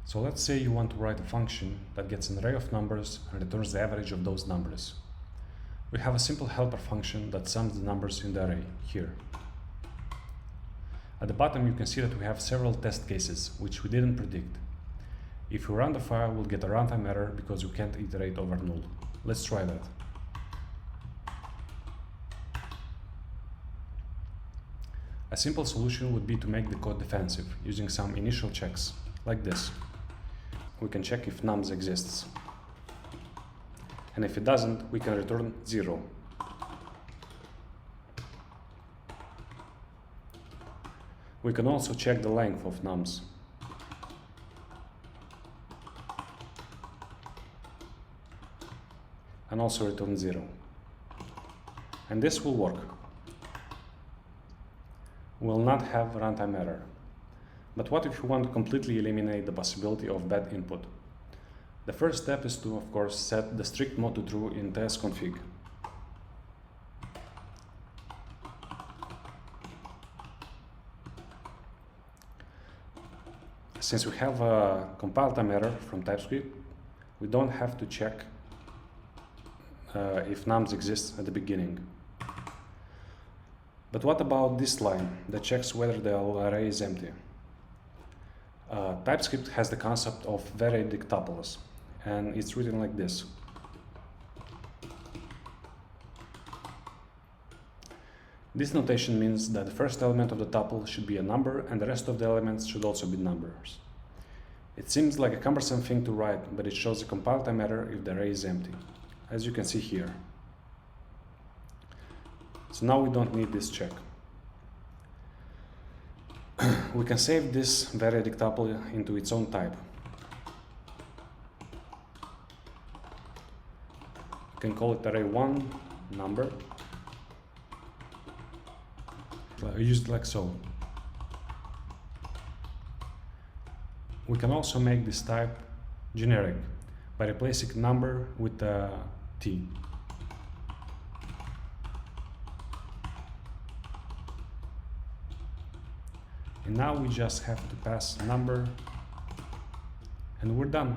So let's say you want to write a function that gets an array of numbers and returns the average of those numbers. We have a simple helper function that sums the numbers in the array, here. At the bottom you can see that we have several test cases, which we didn't predict. If we run the file, we'll get a runtime error because we can't iterate over null. Let's try that. A simple solution would be to make the code defensive, using some initial checks, like this. We can check if nums exists. And if it doesn't, we can return 0. We can also check the length of nums. And also return 0. And this will work. We will not have runtime error. But what if we want to completely eliminate the possibility of bad input? The first step is to, of course, set the strict mode to true in tsconfig. Since we have a compile time error from TypeScript, we don't have to check if nums exists at the beginning. But what about this line that checks whether the array is empty? TypeScript has the concept of Variadic tuples, and it's written like this. This notation means that the first element of the tuple should be a number and the rest of the elements should also be numbers. It seems like a cumbersome thing to write, but it shows a compile time error if the array is empty, as you can see here. So now we don't need this check. We can save this Variadic tuple into its own type. We can call it array1 number. Used like so. We can also make this type generic by replacing number with a t. And now we just have to pass a number and we're done.